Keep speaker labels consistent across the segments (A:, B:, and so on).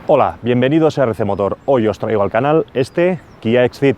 A: Hola, bienvenidos a RC Motor. Hoy os traigo al canal este Kia Exceed.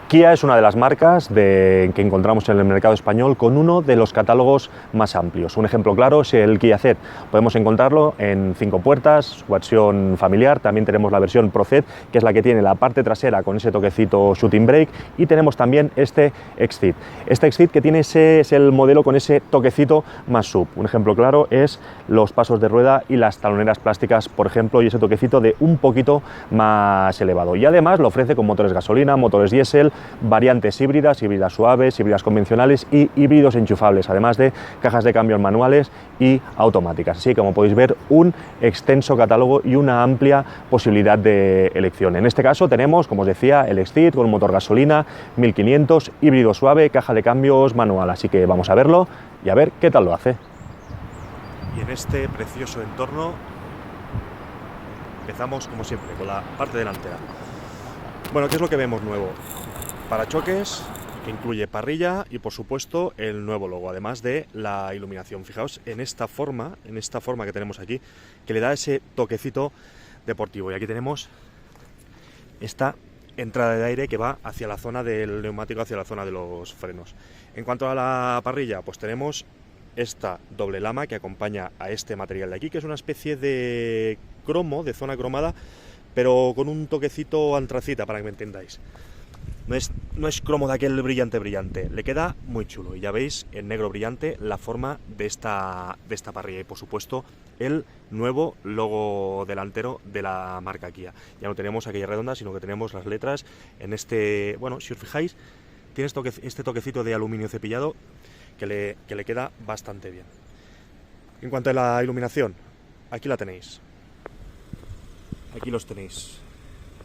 A: Kia es una de las marcas que encontramos en el mercado español con uno de los catálogos más amplios. Un ejemplo claro es el Kia Ceed. Podemos encontrarlo en 5 puertas, su versión familiar. También tenemos la versión Pro Ceed, que es la que tiene la parte trasera con ese toquecito shooting brake. Y tenemos también este Exceed. Este Exceed que tiene es el modelo con ese toquecito más sub. Un ejemplo claro es los pasos de rueda y las taloneras plásticas, por ejemplo, y ese toquecito de un poquito más elevado. Y además lo ofrece con motores gasolina, motores diésel, variantes híbridas, híbridas suaves, híbridas convencionales y híbridos enchufables, además de cajas de cambios manuales y automáticas. Así que, como podéis ver, un extenso catálogo y una amplia posibilidad de elección. En este caso tenemos, como os decía, el Exceed con motor gasolina, 1500, híbrido suave, caja de cambios manual. Así que vamos a verlo y a ver qué tal lo hace. Y en este precioso entorno empezamos, como siempre, con la parte delantera. Bueno, ¿qué es lo que vemos nuevo? Parachoques, que incluye parrilla y por supuesto el nuevo logo, además de la iluminación. Fijaos en esta forma que tenemos aquí, que le da ese toquecito deportivo. Y aquí tenemos esta entrada de aire que va hacia la zona del neumático, hacia la zona de los frenos. En cuanto a la parrilla, pues tenemos esta doble lama que acompaña a este material de aquí, que es una especie de cromo, de zona cromada, pero con un toquecito antracita, para que me entendáis. No es cromo de aquel brillante, le queda muy chulo. Y ya veis en negro brillante la forma de esta parrilla y por supuesto el nuevo logo delantero de la marca Kia. Ya no tenemos aquella redonda, sino que tenemos las letras en este, bueno, si os fijáis, tiene este toquecito de aluminio cepillado que le queda bastante bien. En cuanto a la iluminación, aquí la tenéis. Aquí los tenéis.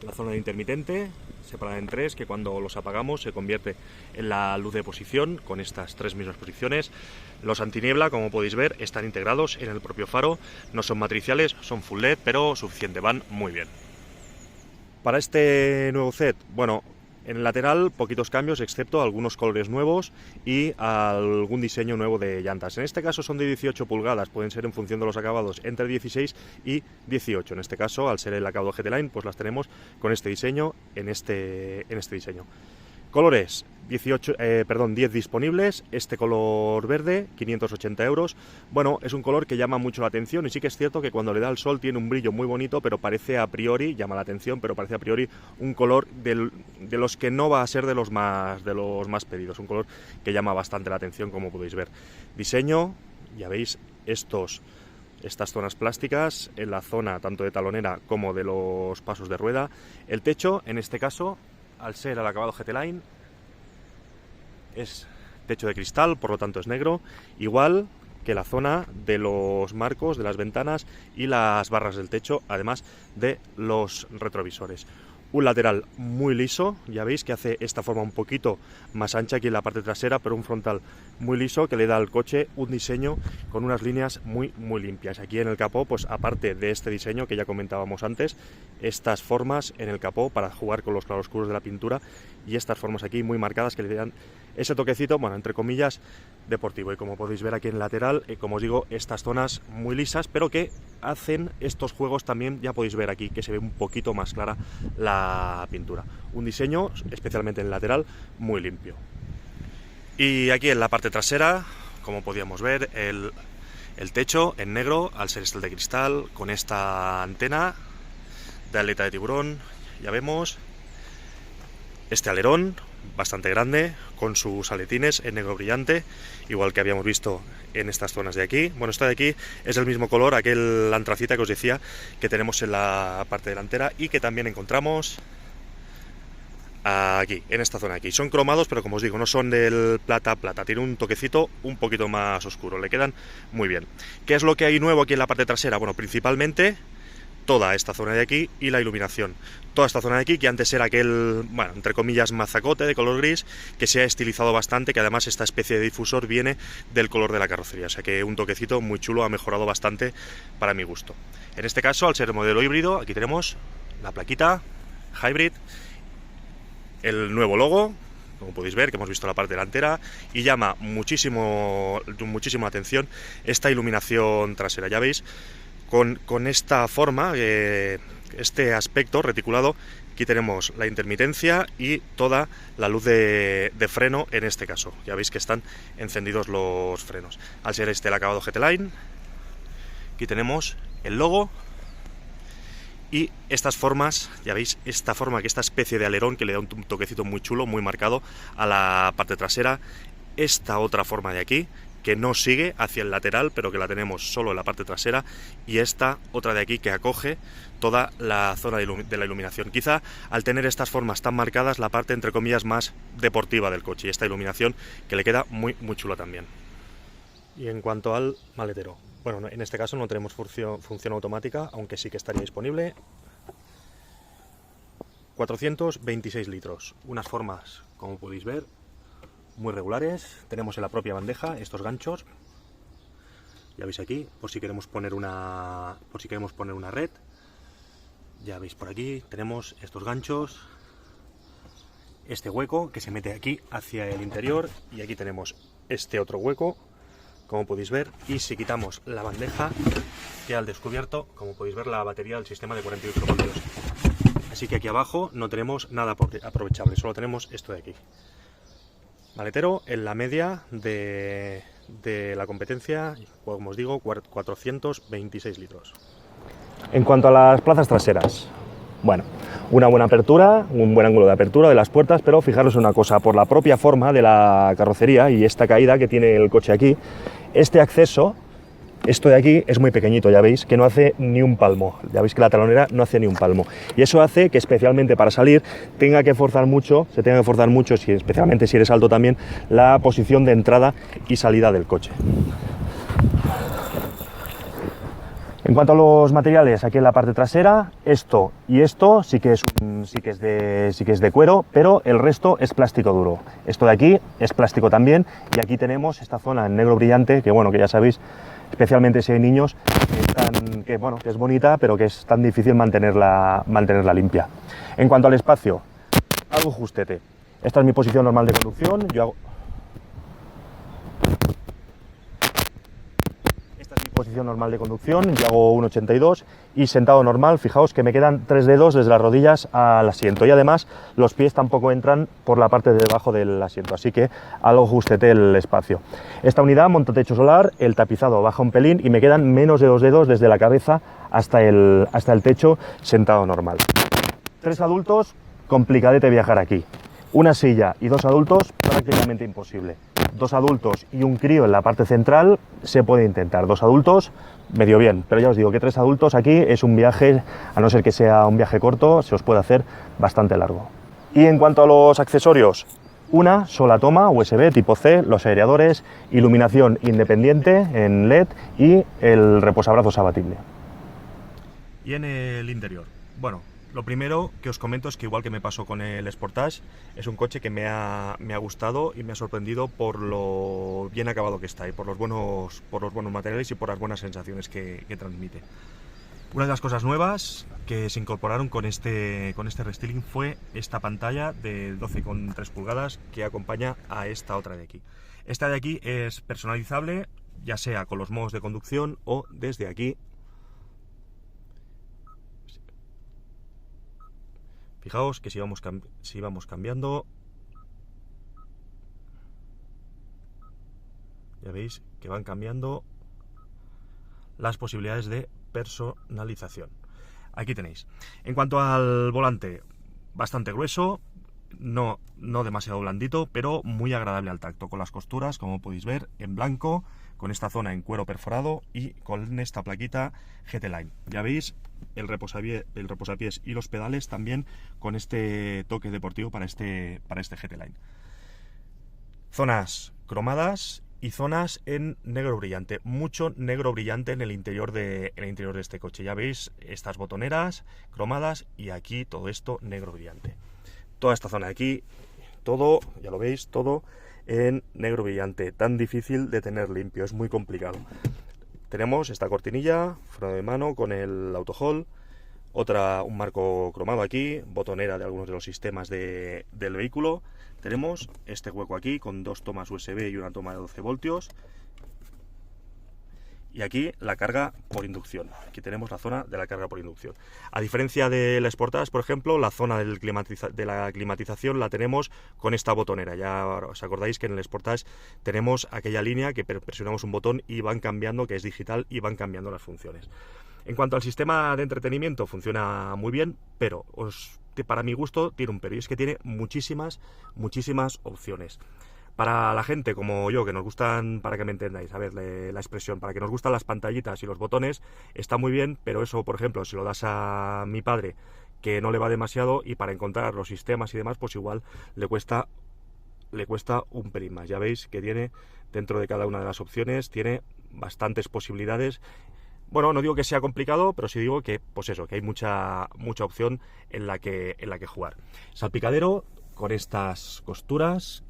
A: La zona de intermitente, separada en tres, que cuando los apagamos se convierte en la luz de posición con estas tres mismas posiciones. Los antiniebla, como podéis ver, están integrados en el propio faro, no son matriciales, son full LED, pero suficiente, van muy bien. Para este nuevo Ceed, bueno, en el lateral poquitos cambios, excepto algunos colores nuevos y algún diseño nuevo de llantas. En este caso son de 18 pulgadas, pueden ser en función de los acabados entre 16 y 18. En este caso, al ser el acabado GT Line, pues las tenemos con este diseño, en este diseño. Colores, 10 disponibles, este color verde, 580 €. Bueno, es un color que llama mucho la atención y sí que es cierto que cuando le da el sol tiene un brillo muy bonito, pero parece a priori, llama la atención, pero parece a priori un color de los que no va a ser de los más pedidos, un color que llama bastante la atención, como podéis ver. Diseño, ya veis, estas zonas plásticas en la zona tanto de talonera como de los pasos de rueda. El techo, en este caso, al ser el acabado GT Line, es techo de cristal, por lo tanto es negro, igual que la zona de los marcos, de las ventanas y las barras del techo, además de los retrovisores. Un lateral muy liso, ya veis que hace esta forma un poquito más ancha aquí en la parte trasera, pero un frontal muy liso que le da al coche un diseño con unas líneas muy limpias. Aquí en el capó, pues aparte de este diseño que ya comentábamos antes, estas formas en el capó para jugar con los claroscuros de la pintura y estas formas aquí muy marcadas que le dan ese toquecito, bueno, entre comillas, deportivo. Y como podéis ver aquí en el lateral, como os digo, estas zonas muy lisas, pero que hacen estos juegos también, ya podéis ver aquí que se ve un poquito más clara la pintura. Un diseño, especialmente en el lateral, muy limpio. Y aquí en la parte trasera, como podíamos ver, el techo en negro, al ser este de cristal, con esta antena de aleta de tiburón, ya vemos este alerón bastante grande con sus aletines en negro brillante, igual que habíamos visto en estas zonas de aquí. Bueno, esta de aquí es el mismo color, aquel antracita que os decía que tenemos en la parte delantera y que también encontramos aquí, en esta zona de aquí. Son cromados, pero como os digo, no son del plata, tiene un toquecito un poquito más oscuro, le quedan muy bien. ¿Qué es lo que hay nuevo aquí en la parte trasera? Bueno, principalmente toda esta zona de aquí y la iluminación. Toda esta zona de aquí, que antes era aquel, bueno, entre comillas, mazacote de color gris, que se ha estilizado bastante, que además esta especie de difusor viene del color de la carrocería, o sea que un toquecito muy chulo, ha mejorado bastante para mi gusto. En este caso, al ser modelo híbrido, aquí tenemos la plaquita Hybrid, el nuevo logo, como podéis ver, que hemos visto la parte delantera, y llama muchísimo la atención esta iluminación trasera. Ya veis, con esta forma, este aspecto reticulado. Aquí tenemos la intermitencia y toda la luz de freno en este caso. Ya veis que están encendidos los frenos. Al ser este el acabado GT Line, aquí tenemos el logo y estas formas, ya veis, esta forma, que esta especie de alerón que le da un toquecito muy chulo, muy marcado a la parte trasera. Esta otra forma de aquí, que no sigue hacia el lateral, pero que la tenemos solo en la parte trasera, y esta otra de aquí que acoge toda la zona de la iluminación. Quizá al tener estas formas tan marcadas, la parte entre comillas más deportiva del coche, y esta iluminación que le queda muy chula también. Y en cuanto al maletero, bueno, en este caso no tenemos función automática, aunque sí que estaría disponible. 426 litros, unas formas, como podéis ver, muy regulares. Tenemos en la propia bandeja estos ganchos, ya veis aquí, por si queremos poner una red. Ya veis por aquí, tenemos estos ganchos, este hueco que se mete aquí hacia el interior, y aquí tenemos este otro hueco, como podéis ver, y si quitamos la bandeja, queda al descubierto, como podéis ver, la batería del sistema de 48 voltios. Así que aquí abajo no tenemos nada aprovechable, solo tenemos esto de aquí. Maletero en la media de la competencia, como os digo, 426 litros. En cuanto a las plazas traseras, bueno, una buena apertura, un buen ángulo de apertura de las puertas, pero fijaros en una cosa, por la propia forma de la carrocería y esta caída que tiene el coche aquí, este acceso, esto de aquí es muy pequeñito, ya veis que no hace ni un palmo, ya veis que la talonera no hace ni un palmo, y eso hace que especialmente para salir se tenga que forzar mucho, especialmente si eres alto también, la posición de entrada y salida del coche. En cuanto a los materiales, aquí en la parte trasera, esto y esto sí que es de cuero, pero el resto es plástico duro. Esto de aquí es plástico también, y aquí tenemos esta zona en negro brillante, que bueno, que ya sabéis, especialmente si hay niños, que es bonita, pero que es tan difícil mantenerla limpia. En cuanto al espacio, algo justete. Esta es mi posición normal de conducción, yo hago 1,82 y sentado normal, fijaos que me quedan 3 dedos desde las rodillas al asiento, y además los pies tampoco entran por la parte de debajo del asiento, así que algo justete el espacio. Esta unidad monta techo solar, el tapizado baja un pelín y me quedan menos de 2 dedos desde la cabeza hasta el techo sentado normal. 3 adultos, complicadete viajar aquí. Una silla y 2 adultos, prácticamente imposible. 2 adultos y un crío en la parte central se puede intentar. 2 adultos, medio bien, pero ya os digo que 3 adultos aquí es un viaje, a no ser que sea un viaje corto, se os puede hacer bastante largo. Y en cuanto a los accesorios, una sola toma USB tipo C, los aireadores, iluminación independiente en LED y el reposabrazos abatible. Y en el interior, bueno, lo primero que os comento es que, igual que me pasó con el Sportage, es un coche que me ha gustado y me ha sorprendido por lo bien acabado que está, y por los buenos materiales y por las buenas sensaciones que transmite. Una de las cosas nuevas que se incorporaron con este restyling fue esta pantalla de 12,3 pulgadas que acompaña a esta otra de aquí. Esta de aquí es personalizable, ya sea con los modos de conducción o desde aquí. Fijaos que si vamos cambiando, ya veis que van cambiando las posibilidades de personalización. Aquí tenéis. En cuanto al volante, bastante grueso, no demasiado blandito, pero muy agradable al tacto, con las costuras, como podéis ver, en blanco, con esta zona en cuero perforado y con esta plaquita GT Line. Ya veis el reposapiés y los pedales también con este toque deportivo para este GT Line. Zonas cromadas y zonas en negro brillante, mucho negro brillante en el interior de este coche. Ya veis estas botoneras cromadas y aquí todo esto negro brillante. Toda esta zona de aquí, todo, ya lo veis, todo en negro brillante, tan difícil de tener limpio, es muy complicado. Tenemos esta cortinilla, freno de mano con el auto hold, un marco cromado aquí, botonera de algunos de los sistemas del vehículo. Tenemos este hueco aquí con 2 tomas USB y una toma de 12 voltios. Y aquí la carga por inducción. Aquí tenemos la zona de la carga por inducción. A diferencia de las Sportage, por ejemplo, la zona de la climatización la tenemos con esta botonera. Ya os acordáis que en el Sportage tenemos aquella línea que presionamos un botón y van cambiando, que es digital, y van cambiando las funciones. En cuanto al sistema de entretenimiento, funciona muy bien, pero para mi gusto tiene un pero, y es que tiene muchísimas opciones. Para la gente como yo, que nos gustan, para que me entendáis, a ver la expresión, para que nos gustan las pantallitas y los botones, está muy bien, pero eso, por ejemplo, si lo das a mi padre, que no le va demasiado, y para encontrar los sistemas y demás, pues igual le cuesta un pelín más. Ya veis que tiene, dentro de cada una de las opciones, tiene bastantes posibilidades. Bueno, no digo que sea complicado, pero sí digo que, pues eso, que hay mucha opción en la que jugar. Salpicadero con estas costuras,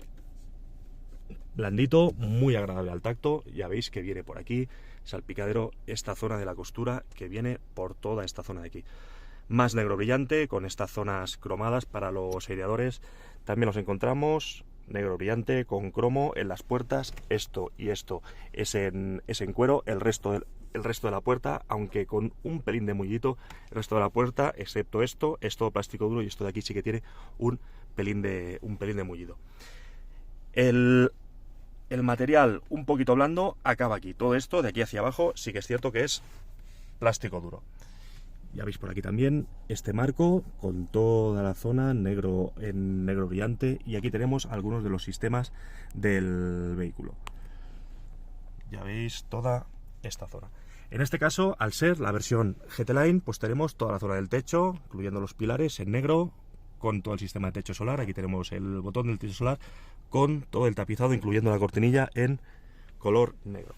A: blandito, muy agradable al tacto. Ya veis que viene por aquí, salpicadero, esta zona de la costura que viene por toda esta zona de aquí. Más negro brillante con estas zonas cromadas para los aireadores. También los encontramos negro brillante con cromo en las puertas. Esto y esto es en cuero. El resto de la puerta, aunque con un pelín de mullito, el resto de la puerta, excepto esto, es todo plástico duro, y esto de aquí sí que tiene un pelín de mullido. El material un poquito blando acaba aquí. Todo esto de aquí hacia abajo sí que es cierto que es plástico duro. Ya veis por aquí también este marco con toda la zona en negro brillante, y aquí tenemos algunos de los sistemas del vehículo. Ya veis toda esta zona. En este caso, al ser la versión GT Line, pues tenemos toda la zona del techo, incluyendo los pilares en negro, con todo el sistema de techo solar. Aquí tenemos el botón del techo solar con todo el tapizado, incluyendo la cortinilla en color negro.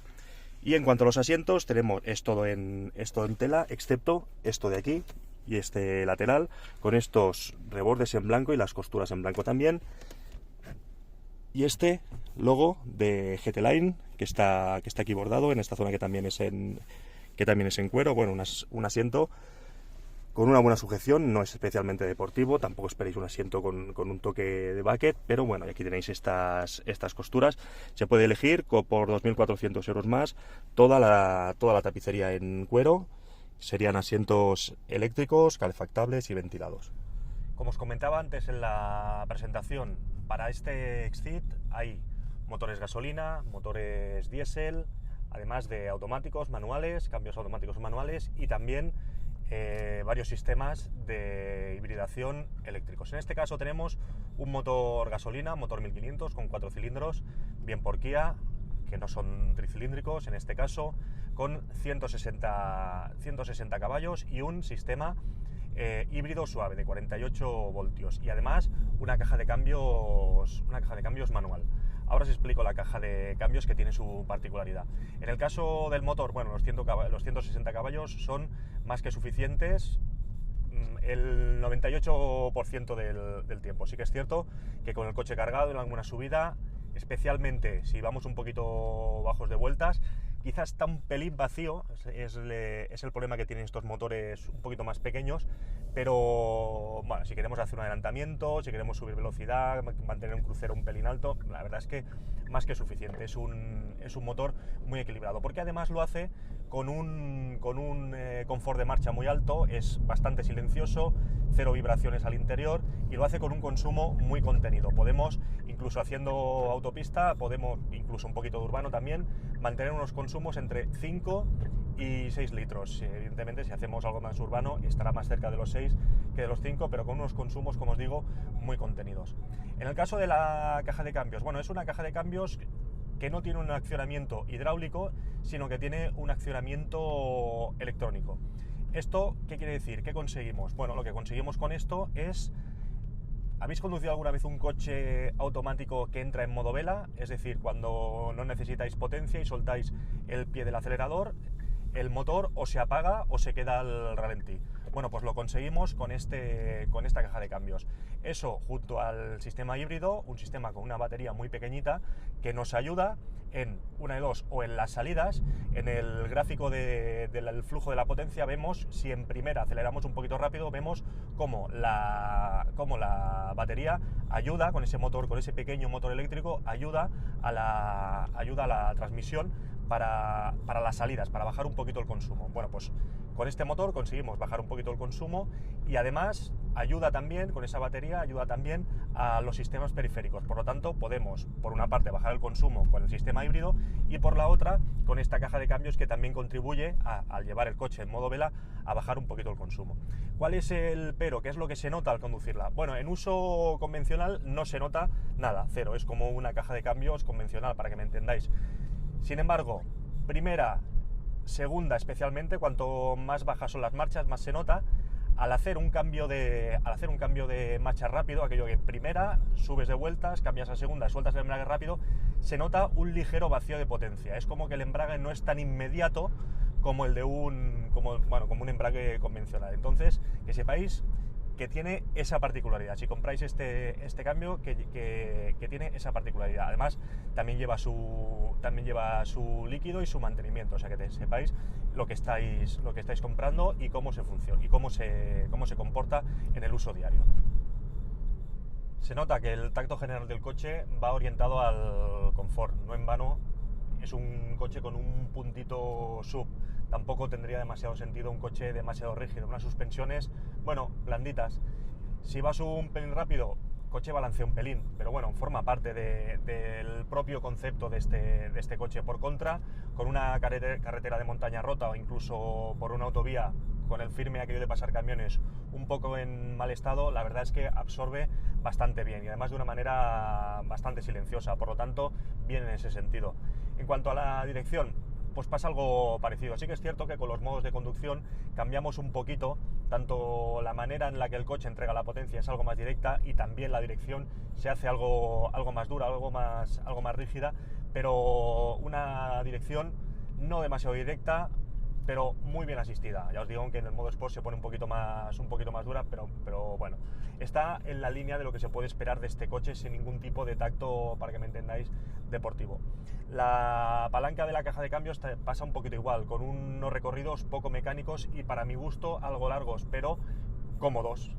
A: Y en cuanto a los asientos, es todo en tela, excepto esto de aquí y este lateral, con estos rebordes en blanco y las costuras en blanco también. Y este logo de GT Line que está aquí bordado en esta zona, que también es en cuero. Bueno, un asiento con una buena sujeción, no es especialmente deportivo, tampoco esperéis un asiento con un toque de bucket, pero bueno, aquí tenéis estas costuras. Se puede elegir por 2.400 euros más toda la tapicería en cuero. Serían asientos eléctricos, calefactables y ventilados. Como os comentaba antes en la presentación, para este Exceed hay motores gasolina, motores diésel, además de automáticos, manuales, cambios automáticos manuales, y también varios sistemas de hibridación eléctricos. En este caso tenemos un motor gasolina, motor 1500 con 4 cilindros, bien por Kia, que no son tricilíndricos en este caso, con 160 caballos, y un sistema híbrido suave de 48 voltios, y además una caja de cambios manual. Ahora os explico la caja de cambios, que tiene su particularidad. En el caso del motor, bueno, los 160 caballos son más que suficientes el 98% del tiempo. Sí que es cierto que con el coche cargado en alguna subida, especialmente si vamos un poquito bajos de vueltas, quizás está un pelín vacío, es el problema que tienen estos motores un poquito más pequeños, pero bueno, si queremos hacer un adelantamiento, si queremos subir velocidad, mantener un crucero un pelín alto, la verdad es que más que suficiente. Es un motor muy equilibrado, porque además lo hace con un confort de marcha muy alto, es bastante silencioso, cero vibraciones al interior, y lo hace con un consumo muy contenido. Podemos, incluso haciendo autopista, incluso un poquito de urbano también, mantener unos consumos entre 5 y 6 litros. Evidentemente, si hacemos algo más urbano, estará más cerca de los 6 que de los 5, pero con unos consumos, como os digo, muy contenidos. En el caso de la caja de cambios, bueno, es una caja de cambios que no tiene un accionamiento hidráulico, sino que tiene un accionamiento electrónico. ¿Esto qué quiere decir? ¿Qué conseguimos? Bueno, lo que conseguimos con esto es... ¿Habéis conducido alguna vez un coche automático que entra en modo vela? Es decir, cuando no necesitáis potencia y soltáis el pie del acelerador, el motor o se apaga o se queda al ralentí. Bueno, pues lo conseguimos con esta caja de cambios. Eso junto al sistema híbrido, un sistema con una batería muy pequeñita que nos ayuda en una de dos, o en las salidas. En el gráfico del flujo de la potencia vemos, si en primera aceleramos un poquito rápido, vemos cómo la batería ayuda con ese motor, con ese pequeño motor eléctrico, ayuda a la transmisión para las salidas, para bajar un poquito el consumo. Bueno, pues con este motor conseguimos bajar un poquito el consumo y además ayuda también, con esa batería, ayuda también a los sistemas periféricos. Por lo tanto, podemos, por una parte, bajar el consumo con el sistema híbrido y por la otra, con esta caja de cambios que también contribuye, al llevar el coche en modo vela, a bajar un poquito el consumo. ¿Cuál es el pero? ¿Qué es lo que se nota al conducirla? Bueno, en uso convencional no se nota nada, cero. Es como una caja de cambios convencional, para que me entendáis. Sin embargo, primera, segunda especialmente, cuanto más bajas son las marchas, más se nota. Al hacer un cambio de marcha rápido, aquello que primera subes de vueltas, cambias a segunda, sueltas el embrague rápido, se nota un ligero vacío de potencia. Es como que el embrague no es tan inmediato como el de un embrague convencional. Entonces, que sepáis que tiene esa particularidad. Si compráis este cambio, que tiene esa particularidad. Además, también lleva su líquido y su mantenimiento, o sea que sepáis lo que estáis comprando y cómo se funciona y cómo se comporta en el uso diario. Se nota que el tacto general del coche va orientado al confort, no en vano. Es un coche con un puntito sub. Tampoco tendría demasiado sentido un coche demasiado rígido, unas suspensiones, bueno, blanditas. Si vas un pelín rápido, el coche balancea un pelín, pero bueno, forma parte del propio concepto de este coche. Por contra, con una carretera de montaña rota o incluso por una autovía con el firme aquello de pasar camiones un poco en mal estado, la verdad es que absorbe bastante bien y además de una manera bastante silenciosa, por lo tanto, bien en ese sentido. En cuanto a la dirección, pues pasa algo parecido. Sí que es cierto que con los modos de conducción cambiamos un poquito, tanto la manera en la que el coche entrega la potencia es algo más directa y también la dirección se hace algo más dura, algo más rígida, pero una dirección no demasiado directa, pero muy bien asistida. Ya os digo que en el modo Sport se pone un poquito más dura, pero bueno, está en la línea de lo que se puede esperar de este coche sin ningún tipo de tacto, para que me entendáis, deportivo. La palanca de la caja de cambios pasa un poquito igual, con unos recorridos poco mecánicos y para mi gusto algo largos, pero cómodos,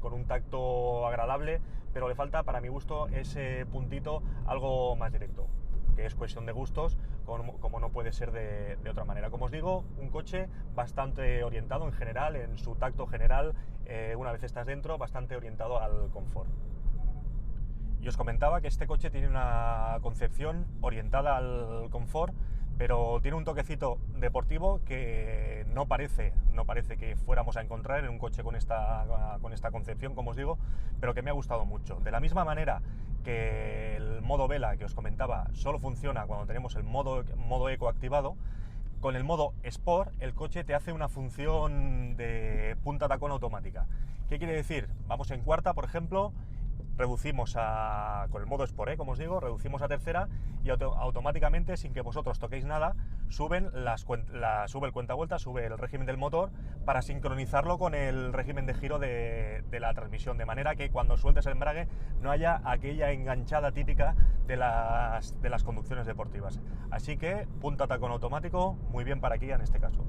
A: con un tacto agradable, pero le falta, para mi gusto, ese puntito algo más directo, que es cuestión de gustos, como no puede ser de otra manera. Como os digo, un coche bastante orientado en general, en su tacto general, una vez estás dentro, bastante orientado al confort. Y os comentaba que este coche tiene una concepción orientada al confort, pero tiene un toquecito deportivo que no parece que fuéramos a encontrar en un coche con esta concepción, como os digo, pero que me ha gustado mucho. De la misma manera que el modo vela que os comentaba solo funciona cuando tenemos el modo eco activado, con el modo Sport el coche te hace una función de punta tacón automática. ¿Qué quiere decir? Vamos en cuarta, por ejemplo, reducimos con el modo Sport, como os digo, reducimos a tercera y automáticamente, sin que vosotros toquéis nada, sube el cuentavueltas, sube el régimen del motor para sincronizarlo con el régimen de giro de la transmisión, de manera que cuando sueltes el embrague no haya aquella enganchada típica de las conducciones deportivas. Así que punta tacón automático, muy bien para Kia en este caso.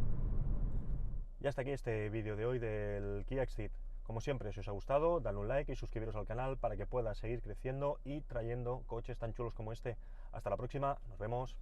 A: Y hasta aquí este vídeo de hoy del Kia Exceed. Como siempre, si os ha gustado, dadle un like y suscribiros al canal para que pueda seguir creciendo y trayendo coches tan chulos como este. Hasta la próxima, nos vemos.